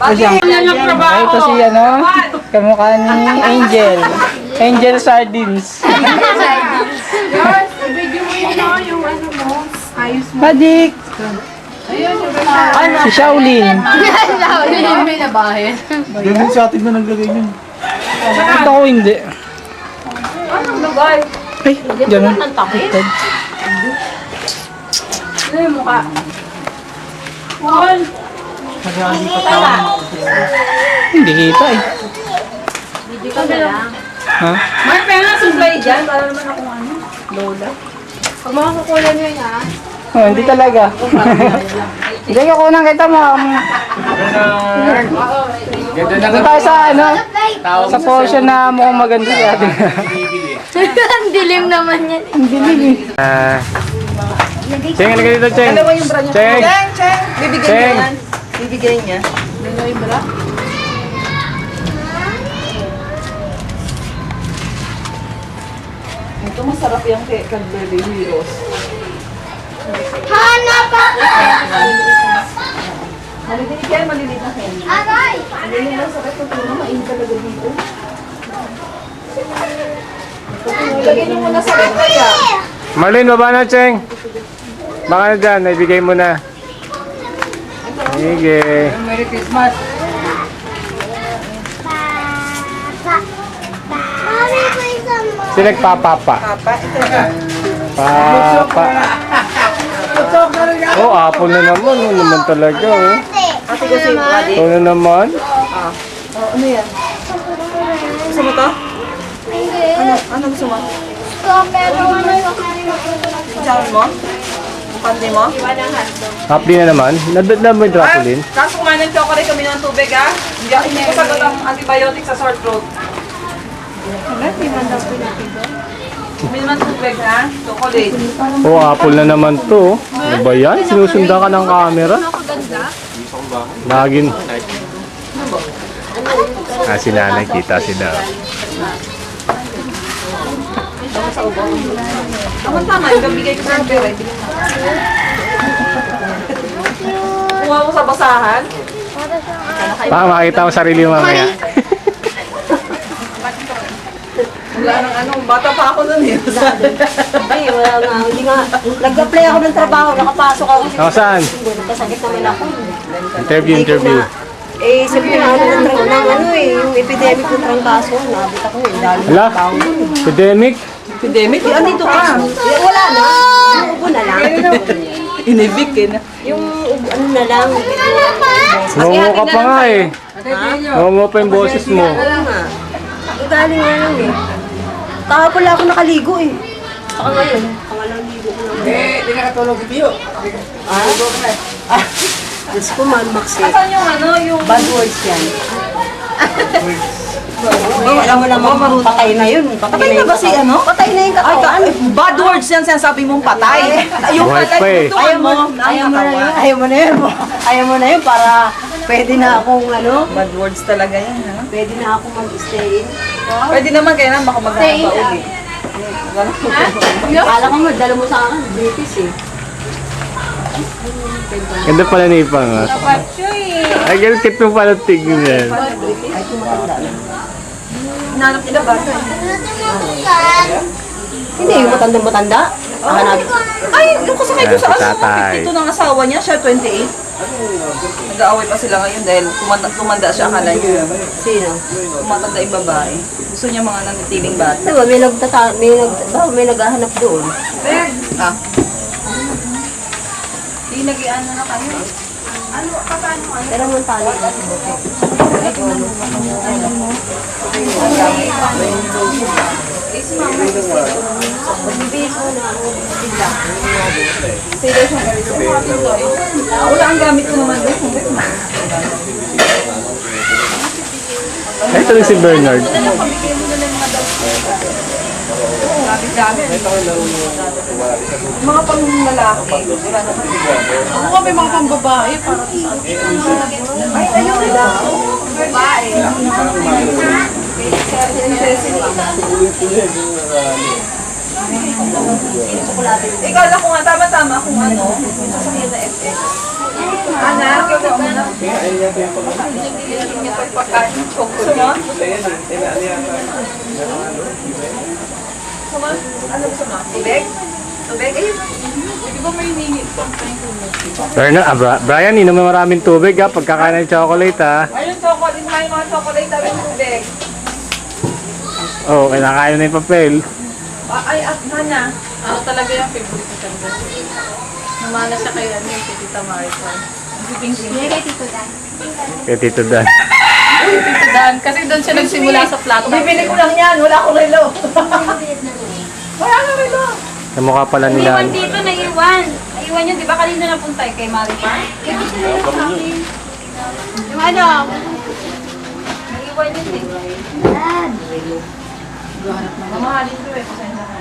Ay, ito si ano, kamukha ni Angel. Angel Sardines. Video mo yung ano mo. Ayos mo. Madik! Si Shaolin. Shaolin. May nabahin. Ganun sa atin na naglagay niyan. Ito ko hindi. Anong lagay? Ay, ganun. Ang takit. Ano yung mukha? Wall. Hindi kita eh. Video ka na lang. Ha? Mark, kaya nga sumbay dyan. Para naman ako ano. Lola. Pag makakukulan nyo yun ha. Oh, hindi talaga. Hindi ka kunang kita mo. Doon tayo sa ano, sa portion na mukhang maganda si atin. Ang dilim naman yan. Ang dilim eh. Cheng, halika dito, Cheng. Cheng! Bibigyan Cheng! niya yan. Bibigyan niya. Ano yung bra? Ito masarap yung Cadbury Heroes. Hanap ako! Maliliit yan, maliliit na hen. Aray! Hindi lang sa rest of the mainit talaga dito. Lagyan niyo muna sa rest kaya. Marlene, baba na, Cheng. Baka na dyan, naibigay mo na. Sige. Merry Christmas. Papa! Mami, may sama. Sino nagpapapa? Papa, ito. Papa. Oh, apple na naman. Oh, naman talaga, oh. Ate ko sa'yo, buddy. Ito na naman. Oh, ano yan? Gusto mo to? Hindi. Ano gusto mo? Pero ano yung Diyan mo? Pandi mo? Hapdi na naman. Nadadla mo yung Draculin. Kaso kumain ng chocolate kami ng tubig ha. Hindi ko sagot ang antibiotic sa sore throat. Uminom ng tubig ha. Chocolate. Oh, apple na naman to. Ano ba yan? Sinusunda ka ng camera? Lagin. Ah, si nanay, kita sila. Tama, yung gabigay ko sa pera. Kuha mo sa basahan. Baka makita mo sarili mo mamaya. Wala nang ano, bata pa ako nun eh. Ay, wala nga. Hindi nga. Nag-apply ako ng trabaho. Nakapasok ako. O, saan? Nagkasakit naman ako. Interview. Eh, sabi nga ng ano eh, yung epidemic ng trangkaso. Nabit ako eh. Dali Hala? Epidemic? Epidemic? Andito ka. Eh, wala na. Yung ubo na lang. Inibig eh na. Yung ubo, ano na lang. Ngungo ka pa nga eh. Ngungo pa yung boses mo. Wala nga. Galing nga lang eh. Kahapon lang ako nakaligo eh. Saka ngayon, pangalawang ligo ko lang. Hindi ka katulog si Pio. Diyos ko man, Maxi. Asan yung ano, yung... Bad words yan. Alam mo naman, patay na yun. Patay na ba si ano? Patay na yung Ay, katawan. bad words yan sinasabi mong patay. Yung Buhay patay, pa eh. tutuan mo. Ayaw mo na yun. Ayaw mo na yun. Ayaw mo na yun para pwede na akong ano, Bad words talaga yan, ha? pwede na akong mag-stay in. Pwede naman kaya na baka maghanap ba ulit. Akala ko madala mo sa akin, British eh. Ganda pala ni Ipang ah. Ay, galkit mo pala tignan. Hinanap nila ba? Hindi, yung matanda-matanda. Hanapin. Ay, yung kasakay ko Ayan, sa si aso, tatay. 52 ng asawa niya, siya 28. Nag-aaway pa sila ngayon dahil tumanda siya, akala niya. Sino? Tumatanda yung babae. Gusto niya mga nanitiling bata. Diba, may naghahanap doon. Ah. Di nag-iano na kayo. Pero man tali. Magbibihis mo na ako. Sila siyang wala ang gamit ko naman doon. Ay, ito rin si Bernard. Mga pang lalaki. Wala naman. Ako kami mga pambabae. Para sa Ay, ayun na. Babae. Ikala ko nga, tama-tama kung ano, yung sasakyan na FX. Anak, gusto mo? Ano gusto mo? Tubig? Tubig? Ayun. Di ba may ningit? Brian, inom mo maraming tubig ha, pagkakain ng chocolate ha. Ayun, chocolate. May mga chocolate na rin tubig. Oo, kinakain na yung papel. Ay, at na. Ano talaga yung favorite ko talaga? Namana siya kay ano, kay Tita Maricon. Hindi kay Tito Dan. Kay Tito Dan. Tito Dan, kasi doon siya nagsimula sa plato. Bibili ko lang yan. Wala akong relo. Wala akong relo. Sa mukha pala nila. Iwan dito, naiwan. Naiwan yun, di ba kanina napunta kay Maricon? Yung ano? Naiwan yun din. Mamahalin ko eh. Pasensya ka.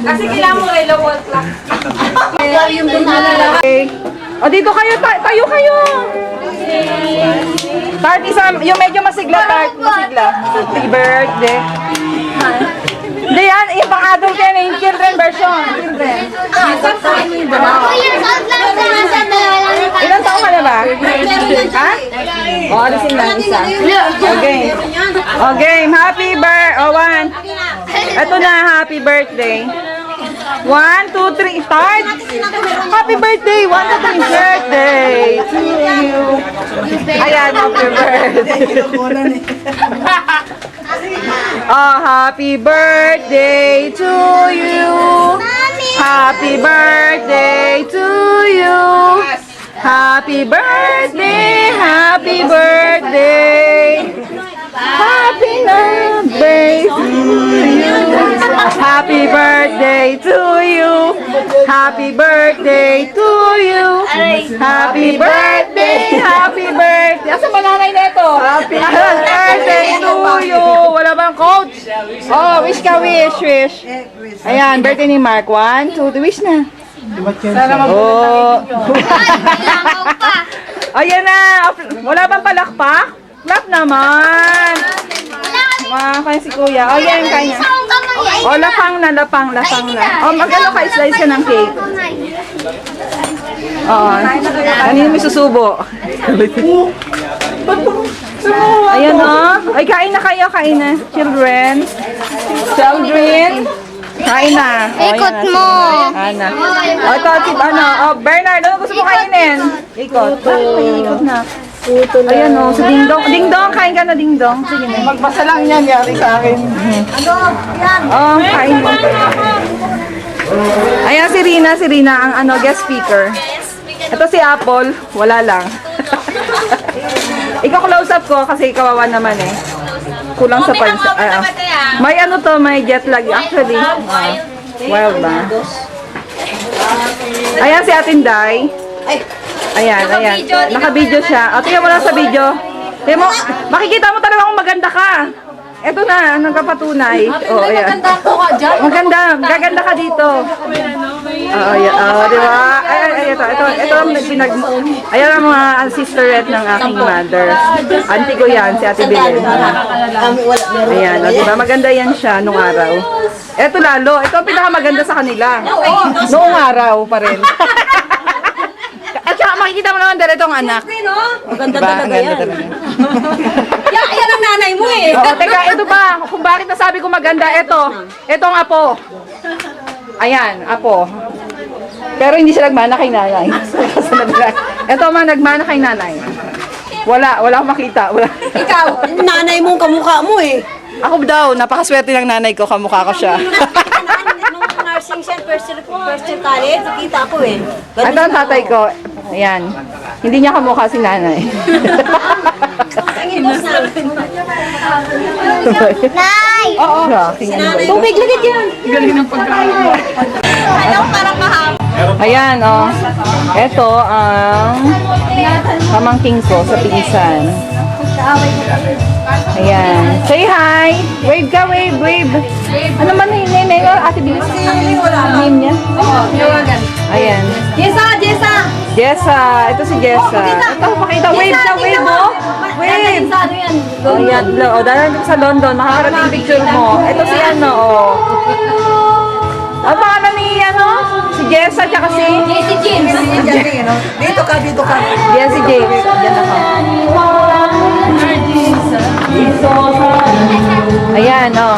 Kasi kailangan mo relo wall clock. O, dito kayo, tayo kayo. Tart, yung medyo masigla, Tart. Masigla. Happy birthday. Hindi yan, yung pang-adult yan, yung children version. Children. 2 years old lang sa nasa dalawa. Ilang taon ka na ba? Ha? O, alisin lang isa. Okay. Okay, happy birthday. O, one. Ito na, happy birthday. 1, 2, 3, start! Happy birthday! 1, 2, 3, birthday to you! Ayan, happy birthday! Oh, happy birthday to you! Happy birthday to you! Happy birthday! Happy birthday! Happy birthday to you! Happy birthday to you! Happy birthday to you! Happy birthday! Happy birthday! Asa ba nanay na ito? Happy birthday to you! Wala bang coach? Oh, wish ka, wish. Ayan, birthday ni Mark. 1, 2, wish na. Oh. Ayan na. Wala bang palakpak? Clap naman. Kaya si kuya. O, yan, kanya. O, lapang na. O, magano ka, slice ka ng cake. Oo. Kanino may susubo? Ayan o. Ay, kain na kayo, kain na. Children. Kain na. O, Ikot ayan na, mo. Ana. O, ito, Bernard, ano gusto mo kainin? Ikot. Ikot na. Ayan o, si Dingdong. Dingdong, kain ka na, Dingdong. Sige na. Magbasa lang yan, yari sa akin. Oh, kain mo. Ayan si Rina ang guest speaker. Ito si Apple, wala lang. Ikaw close up ko kasi kawawa naman eh. Kulang sa pag... may ano to, may jet lag actually. Wild ba? Ayan si Atin Day. Ayan. Naka-video siya. O, tingnan mo lang sa video. Tingnan mo, makikita mo talaga kung maganda ka. Ito na, nagkapatunay. Oh, ayan. Maganda ko ka dyan. Gaganda ka dito. Di ba? Ay, ito ang ayan ang mga sisterette ng aking mother. Auntie ko yan, si Ate Belen. Ayan, di ba? Maganda yan siya nung araw. Ito lalo, ito ang pinakamaganda sa kanila. Noong araw pa rin. At saka makikita mo naman dahil itong anak. Maganda Diba? talaga Ang ganda yan. talaga. Yan ang nanay mo eh. Oo, teka, ito ba? Kung bakit nasabi ko maganda, itong apo. Ayan, apo. Pero hindi siya nagmana kay nanay. Ito man, nagmana kay nanay. Wala akong makita. Wala. Ikaw, nanay mong kamukha mo eh. Ako daw, napakaswerte ng nanay ko, kamukha ko siya. Nung nursing siya, first year college, nakita ko eh. Ito ang tatay ko. Ayan. Hindi niya kamukha si nanay. Nay! Oo. Tubig, lagit yan. Ayan, oh. Ito ang pamangking ko sa pinsan. Ayan. Say hi! Wave ka, wave. Ano man yung name mo? Ate Bilis? Name niya? Ayan. Jessa! Jessa. Ito si Jessa. Ito, pakita. Wave siya, wave mo. Wave. Sa ano yan? Oh, yan. Oh, dahil sa London, makakarating yung picture mo. Ito si ano, oh. Ang pangalan ni, ano? Si Jessa, tsaka si... Si James. Dito ka, dito ka. Yan si James. Yan ako. Ayan, oh.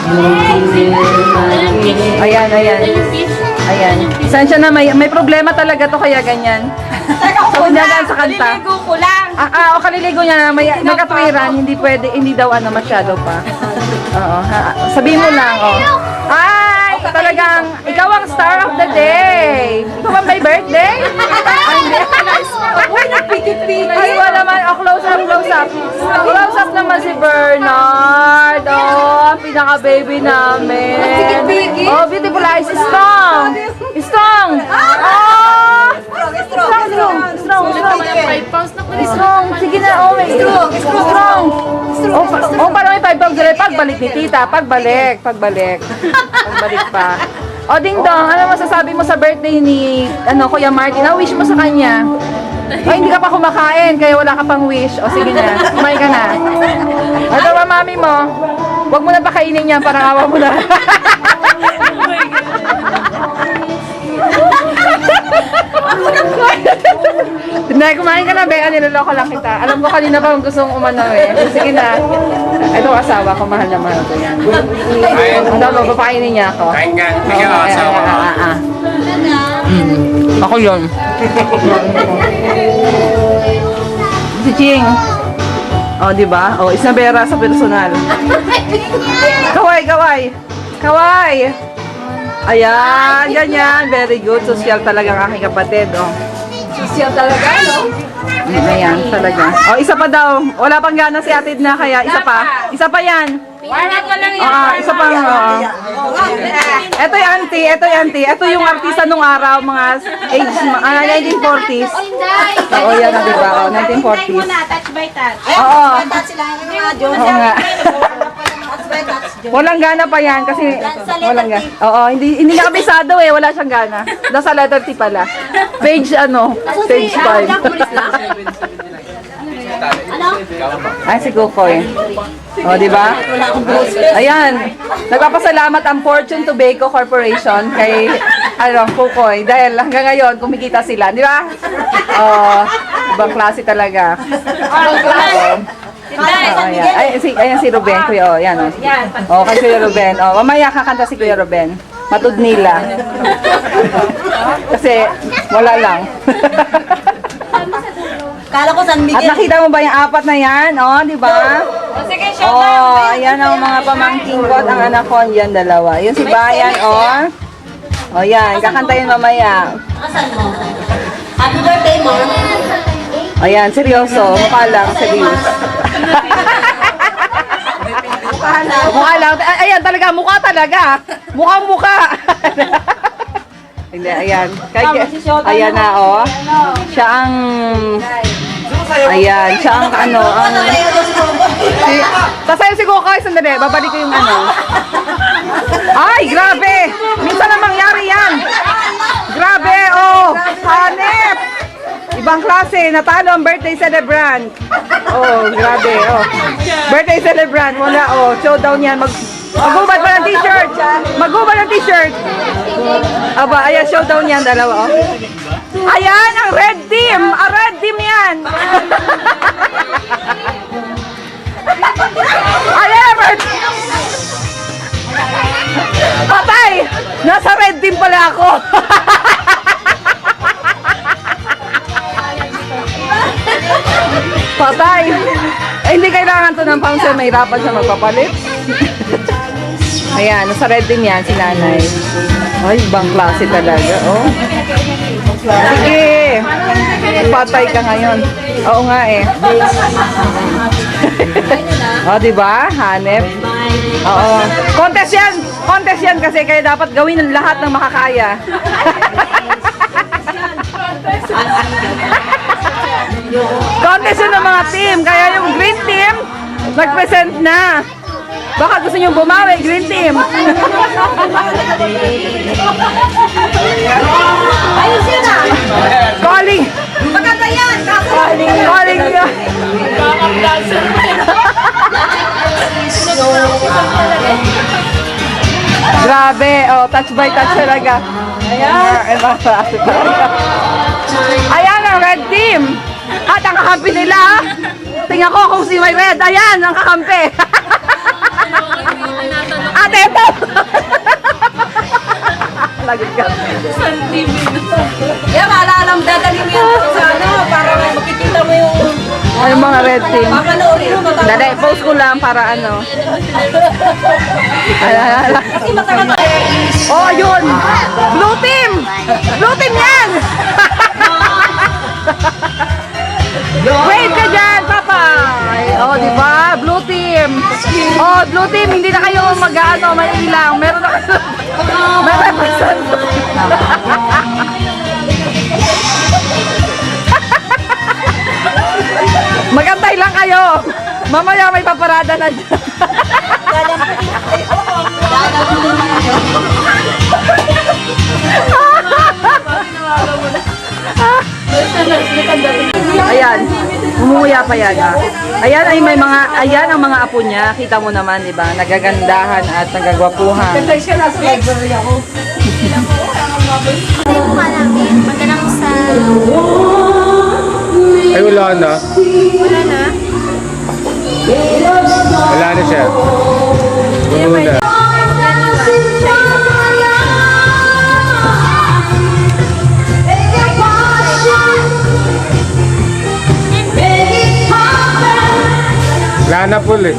Ayan, ayan. Ayan. Saan siya na may problema talaga to kaya ganyan. So, hinyagaan sa kanta. Kaliligo ko lang. O kaliligo niya na may nagkatwiran, hindi pwede, hindi daw ano masyado pa. Oo, sabihin mo lang, oh. Ay, talagang, ikaw ang star of the day. Ikaw ang may birthday? Ay, hindi. Uy, nagpikit-pikit. Ay, wala naman. Oh, close up, close up. Close up naman si Bernard. Oh, ang pinaka-baby namin. Nagpikit-pikit? Oh, beautiful eyes. Strong. Strong. Oh! Strong, strong. Strong. Sige na, oh, may strong. Strong. Oh, parang may 5 pounds ulit. Pagbalik ni tita. Pagbalik. Pagbalik pa. O, Ding Dong, ano masasabi mo sa birthday ni Kuya Martin? Wish mo sa kanya? Ay, hindi ka pa kumakain, kaya wala ka pang wish. O, sige na. Kumain ka na. Ito ba, mami mo? Huwag mo na pakainin niya, parang awa mo na. Hindi, kumain ka na, Bea. Niloloko lang kita. Alam ko kanina pa kung gusto mong umano eh. Sige na. Ito ang asawa ko, mahal naman ako yan. Ano, mapapakainin niya ako. Kain ka. Bigyan ka asawa ko. Ako yun. Si Ching. O, di ba? O, Isabela sa personal. Kaway, kaway. Kaway. Ayan, ganyan. Very good. Social talaga ang aking kapatid. O. Social talaga, no? Ayan, talaga. O, isa pa daw. Wala pang gana si Atid na, kaya isa pa. Isa pa yan. Warmat ko lang Isa pa. Ito yung auntie, ito yung artista nung araw, mga age, 1940s. Oo, yan na, diba? O, 1940s. touch by touch. Oo. Sila ang mga Diyos. Oo nga. Touch by touch. Walang gana pa yan kasi walang gana. Oo, hindi niya kabisado eh, wala siyang gana. Nasa letter T pala. Page page 5. Ay, si Kukoy. O, di ba? Ayan. Nagpapasalamat ang Fortune Tobacco Corporation kay Kukoy dahil hanggang ngayon kumikita sila, di ba? Ibang klase talaga. Ayan si Ruben, Kuya. Ayan, o. Kay Kuya Ruben. O, mamaya kakanta si Kuya Ruben. Matudnila. Kasi wala lang. Kala ko San At Miguel. nakita mo ba yung apat na yan? O, di ba? Sige, show Ayan ang mga pamangking ko at ang anak ko. Yan, dalawa. Yung si Bayan, o. Yan. Kakantayin mamaya. Asan mo? Happy birthday, Mom. Ayan, seryoso. Mukha lang, seryoso. Mukha lang. Ayan, talaga. Mukha talaga. Mukhang mukha. Hindi, ayan. Ayan na, o. Siya ang... Ayan, siya ang Tasayo si Kukoy, sandali. Babalik ko yung Ay, grabe. Minsan na mangyari yan. Grabe, oh. Hanep. Ibang klase. Natalo ang birthday celebrant. Oh, grabe, oh. Birthday celebrant. Wala, oh. Showdown yan. Magubad pa ng t-shirt. Magubad ng t-shirt. Aba, ayan, showdown yan, dalawa, oh. Ayan, ang red team. Ang red team yan. Ayan, patay. Nasa red team pala ako. Patay. Hindi kailangan to ng pounds. Mahirapan siya magpapalit. Ayan, nasa red din yan si nanay. Ay, ibang klase talaga, oh. Sige. Patay ka ngayon. Oo nga eh. O, diba? Hanep. Oo. Contest yan. Contest yan kasi kaya dapat gawin ng lahat ng makakaya. Contest yun ng mga team. Kaya yung green team, nag-present na. Baka gusto nyo bumawi, green team. Ayos yun ah. Calling. yan! Calling ka. Grabe, oh, touch by touch talaga. Ayan ang red team. At ang kakampi nila, tingnan ko kung si may red. Ayan, ang kakampi. Ate, ito. Lagot ka. Yan, maalala mo, dadalhin mo yan sa ano, para makikita mo yung Ay, mga red team. papanoorin mo. Dali, post ko lang para ano. Kasi matagal na. Oh, yun! Blue team! Blue team yan! Wait ka dyan, Papa! Oh, di ba? Blue team! Oh, blue team, hindi na kayo mag-ano, may ilang. Meron na kayo. May represent. Magantay lang kayo. Mamaya may paparada na dyan. Ayan, umuya pa yan ha. Ayan ay may mga, ayan ang mga apo niya. Kita mo naman, di ba? Nagagandahan at nagagwapuhan. Hindi ko namin. Magalang sa... Ay, wala na. Wala na. Wala na siya. Puno na. Wala na po eh.